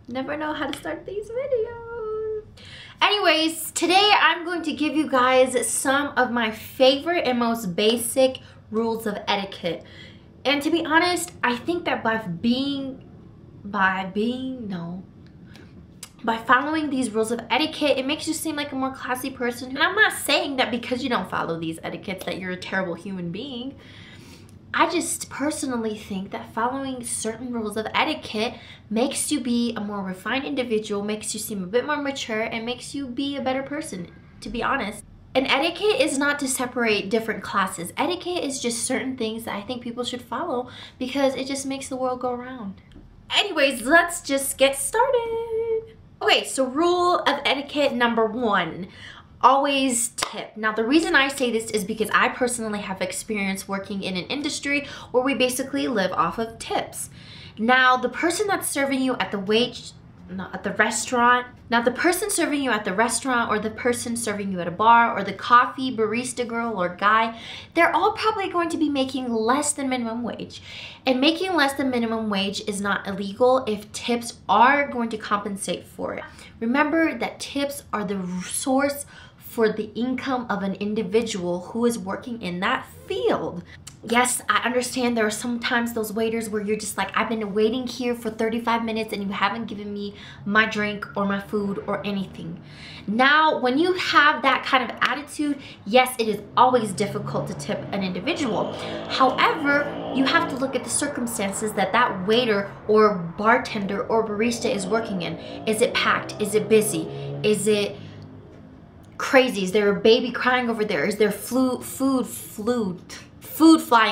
Never know how to start these videos. Anyways, today I'm going to give you guys some of my favorite and most basic rules of etiquette. And to be honest, I think that by following these rules of etiquette, it makes you seem like a more classy person. And I'm not saying that because you don't follow these etiquettes that you're a terrible human being. I just personally think that following certain rules of etiquette makes you be a more refined individual, makes you seem a bit more mature, and makes you be a better person, to be honest. And etiquette is not to separate different classes. Etiquette is just certain things that I think people should follow because it just makes the world go around. Anyways, let's just get started. Okay, so rule of etiquette number 1. Always tip. Now the reason I say this is because I personally have experience working in an industry where we basically live off of tips. Now the person that's serving you at the restaurant, the person serving you at the restaurant or the person serving you at a bar or the coffee barista girl or guy, they're all probably going to be making less than minimum wage. And making less than minimum wage is not illegal if tips are going to compensate for it. Remember that tips are the source for the income of an individual who is working in that field. Yes, I understand there are sometimes those waiters where you're just like, I've been waiting here for 35 minutes and you haven't given me my drink or my food or anything. Now, when you have that kind of attitude, yes, it is always difficult to tip an individual. However, you have to look at the circumstances that that waiter or bartender or barista is working in. Is it packed? Is it busy? Is it crazy? Is there a baby crying over there? Is there food flying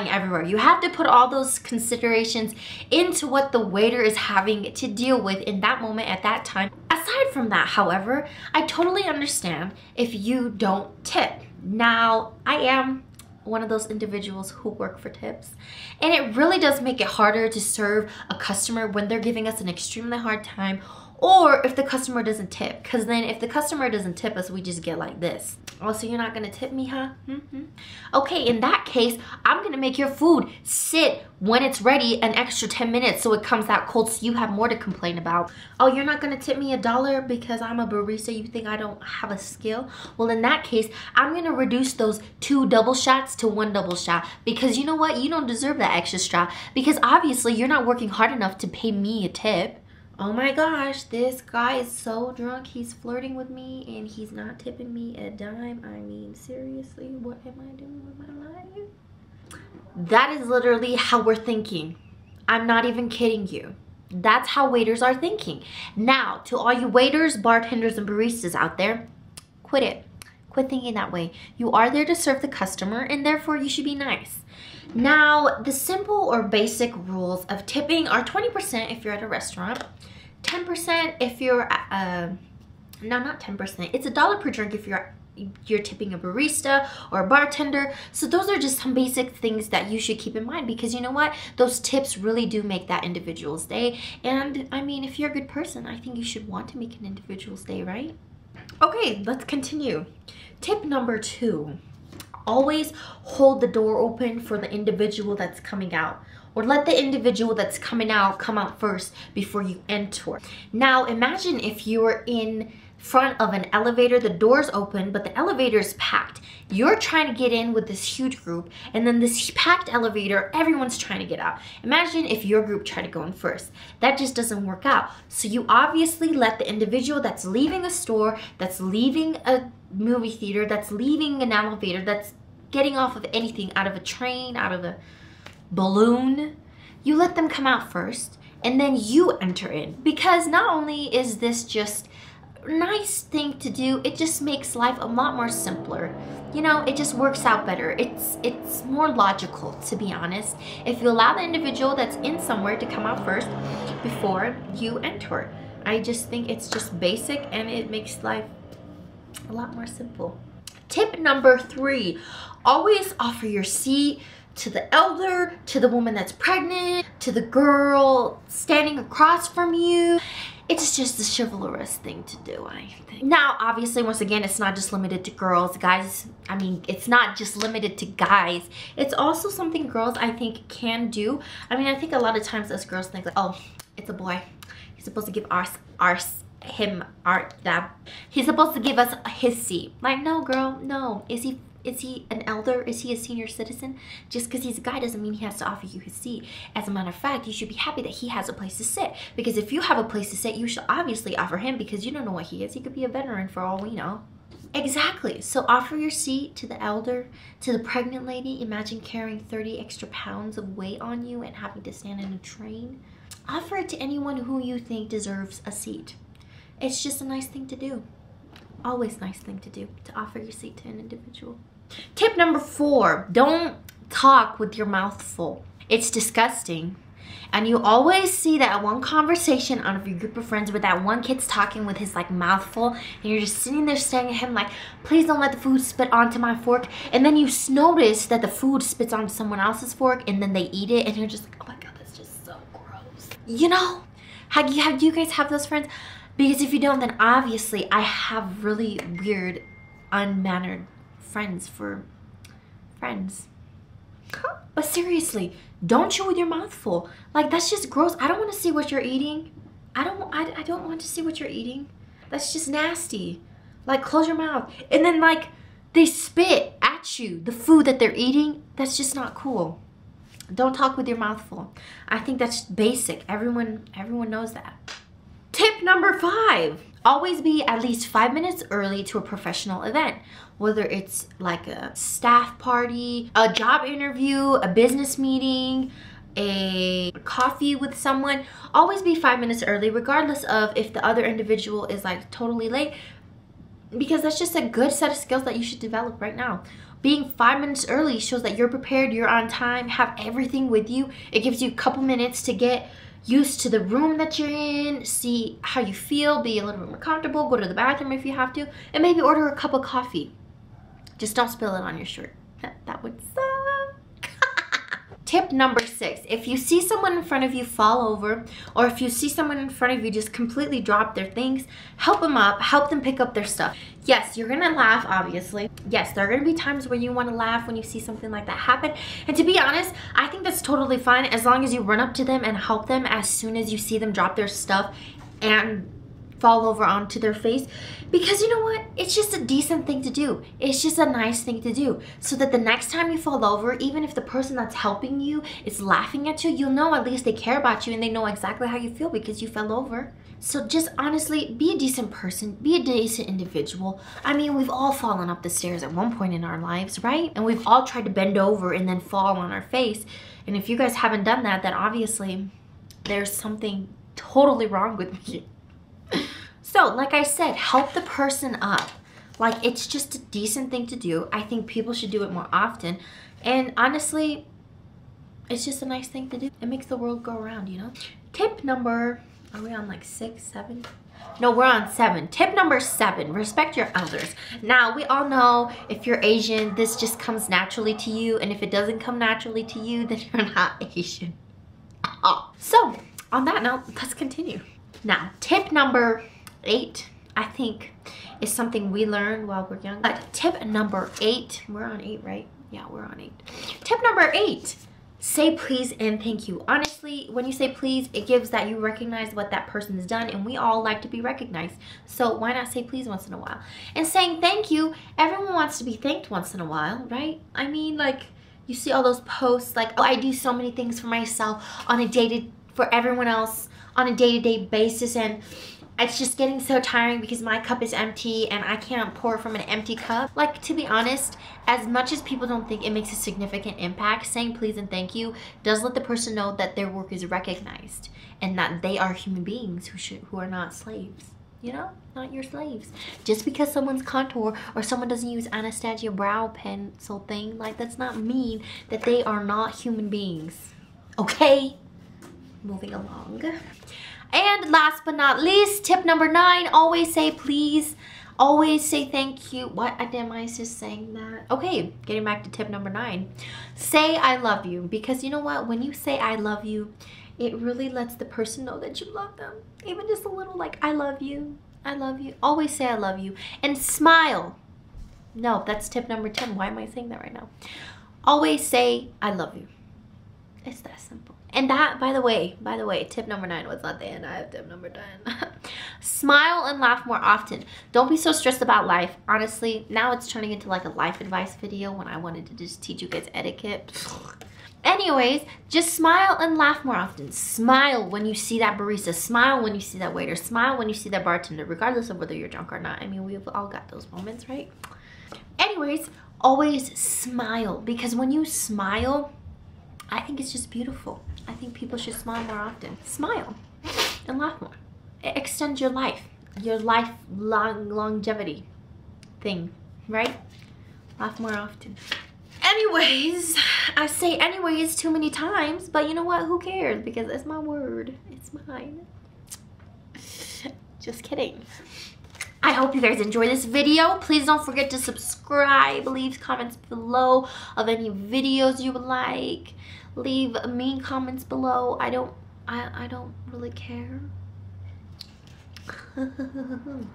everywhere? You have to put all those considerations into what the waiter is having to deal with in that moment at that time. Aside from that, however, I totally understand if you don't tip. Now, I am one of those individuals who work for tips, and it really does make it harder to serve a customer when they're giving us an extremely hard time, or if the customer doesn't tip, because then if the customer doesn't tip us, we just get like this. Oh, so you're not gonna tip me, huh? Okay, in that case, I'm gonna make your food sit when it's ready an extra 10 minutes so it comes out cold so you have more to complain about. Oh, you're not gonna tip me $1 because I'm a barista, you think I don't have a skill? Well, in that case, I'm gonna reduce those 2 double shots to 1 double shot, because you know what? You don't deserve that extra shot, because obviously you're not working hard enough to pay me a tip. Oh my gosh, this guy is so drunk. He's flirting with me and he's not tipping me a dime. I mean, seriously, what am I doing with my life? That is literally how we're thinking. I'm not even kidding you. That's how waiters are thinking. Now, to all you waiters, bartenders, and baristas out there, quit it. Quit thinking that way. You are there to serve the customer, and therefore you should be nice. Now, the simple or basic rules of tipping are 20% if you're at a restaurant, 10% if you're at no, not 10%. It's $1 per drink if you're tipping a barista or a bartender. So those are just some basic things that you should keep in mind, because you know what? Those tips really do make that individual's day. And I mean, if you're a good person, I think you should want to make an individual's day, right? Okay, let's continue. Tip number 2. Always hold the door open for the individual that's coming out, or let the individual that's coming out come out first before you enter. Now imagine if you were in front of an elevator, the door's open, but the elevator is packed. You're trying to get in with this huge group, and then this packed elevator, everyone's trying to get out. Imagine if your group tried to go in first. That just doesn't work out. So you obviously let the individual that's leaving a store, that's leaving a movie theater, that's leaving an elevator, that's getting off of anything, out of a train, out of a balloon, you let them come out first, and then you enter in. Because not only is this just a nice thing to do, it just makes life a lot more simpler. You know, it just works out better. It's more logical, to be honest, if you allow the individual that's in somewhere to come out first before you enter. I just think it's just basic, and it makes life a lot more simple. Tip number 3, always offer your seat to the elder, to the woman that's pregnant, to the girl standing across from you. It's just a chivalrous thing to do, I think. Now, obviously, once again, it's not just limited to girls. Guys, I mean, it's not just limited to guys. It's also something girls, I think, can do. I mean, I think a lot of times us girls think like, oh, It's a boy. He's supposed to give he's supposed to give us his seat. Like, no, girl, no. Is he an elder? Is he a senior citizen? Just because he's a guy doesn't mean he has to offer you his seat. As a matter of fact, you should be happy that he has a place to sit. Because if you have a place to sit, you should obviously offer him, because you don't know what he is. He could be a veteran for all we know. Exactly. So offer your seat to the elder, to the pregnant lady. Imagine carrying 30 extra pounds of weight on you and having to stand in a train. Offer it to anyone who you think deserves a seat. It's just a nice thing to do. Always nice thing to do, to offer your seat to an individual. Tip number 4, don't talk with your mouth full. It's disgusting. And you always see that one conversation out of your group of friends where that one kid's talking with his like mouth full, and you're just sitting there staring at him like, please don't let the food spit onto my fork. And then you notice that the food spits onto someone else's fork, and then they eat it, and you're just like, oh my god, that's just so gross. You know, do you guys have those friends? Because if you don't, then obviously I have really weird, unmannered friends for friends. But seriously, don't chew with your mouth full. Like, that's just gross. I don't want to see what you're eating. I don't want to see what you're eating. That's just nasty. Like, close your mouth. And then like they spit at you the food that they're eating. That's just not cool. Don't talk with your mouth full. I think that's basic. Everyone knows that. Tip number 5, always be at least 5 minutes early to a professional event. Whether it's like a staff party, a job interview, a business meeting, a coffee with someone, always be 5 minutes early, regardless of if the other individual is like totally late, because that's just a good set of skills that you should develop right now. Being 5 minutes early shows that you're prepared, you're on time, have everything with you. It gives you a couple minutes to get used to the room that you're in, see how you feel, be a little bit more comfortable, go to the bathroom if you have to, and maybe order a cup of coffee. Just don't spill it on your shirt. That would suck. Tip number 6, if you see someone in front of you fall over, or if you see someone in front of you just completely drop their things, help them up, help them pick up their stuff. Yes, you're gonna laugh, obviously. Yes, there are gonna be times where you wanna laugh when you see something like that happen. And to be honest, I think that's totally fine as long as you run up to them and help them as soon as you see them drop their stuff and fall over onto their face. Because you know what? It's just a decent thing to do. It's just a nice thing to do. So that the next time you fall over, even if the person that's helping you is laughing at you, you'll know at least they care about you and they know exactly how you feel because you fell over. So just honestly, be a decent person, be a decent individual. I mean, we've all fallen up the stairs at one point in our lives, right? And we've all tried to bend over and then fall on our face. And if you guys haven't done that, then obviously there's something totally wrong with me. So, like I said, help the person up. Like, it's just a decent thing to do. I think people should do it more often. And honestly, it's just a nice thing to do. It makes the world go around, you know? Tip number, are we on like 6, 7? No, we're on 7. Tip number 7, respect your elders. Now, we all know if you're Asian, this just comes naturally to you. And if it doesn't come naturally to you, then you're not Asian. So, on that note, let's continue. Now, tip number 8, I think, is something we learned while we're young. But tip number 8, we're on 8, right? Yeah, we're on 8. Tip number 8, say please and thank you. Honestly, when you say please, it gives that you recognize what that person has done, and we all like to be recognized. So why not say please once in a while? And saying thank you, everyone wants to be thanked once in a while, right? I mean, like, you see all those posts like, oh, I do so many things for myself on a day-to-day, for everyone else on a day-to-day basis, and it's just getting so tiring because my cup is empty and I can't pour from an empty cup. Like, to be honest, as much as people don't think it makes a significant impact, saying please and thank you does let the person know that their work is recognized and that they are human beings who are not slaves. You know, not your slaves. Just because someone's contour or someone doesn't use Anastasia brow pencil thing, like, that's not mean that they are not human beings. Okay? Moving along. And last but not least, tip number 9, always say please. Always say thank you. What? Am I just saying that? Okay, getting back to tip number 9. Say I love you. Because you know what? When you say I love you, it really lets the person know that you love them. Even just a little like, I love you. I love you. Always say I love you. And smile. No, that's tip number 10. Why am I saying that right now? Always say I love you. It's that simple. And that, by the way, tip number 9 was not the end. I have tip number 10. Smile and laugh more often. Don't be so stressed about life. Honestly, now it's turning into like a life advice video when I wanted to just teach you guys etiquette. Anyways, just smile and laugh more often. Smile when you see that barista. Smile when you see that waiter. Smile when you see that bartender, regardless of whether you're drunk or not. I mean, we've all got those moments, right? Anyways, always smile, because when you smile, I think it's just beautiful. I think people should smile more often. Smile and laugh more. It extends your longevity thing, right? Laugh more often. Anyways, I say anyways too many times, but you know what? Who cares? Because it's my word. It's mine. Just kidding. I hope you guys enjoy this video. Please don't forget to subscribe. Leave comments below of any videos you would like. Leave mean comments below. I don't really care. I don't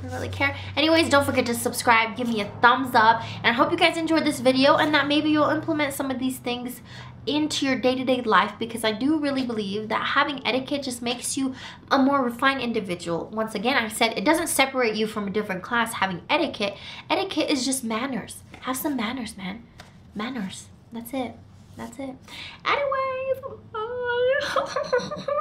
really care. Anyways, don't forget to subscribe. Give me a thumbs up. And I hope you guys enjoyed this video and that maybe you'll implement some of these things into your day-to-day life, because I do really believe that having etiquette just makes you a more refined individual. Once again, I said it doesn't separate you from a different class. Having etiquette is just manners. Have some manners, man. Manners. That's it. Anyways, bye.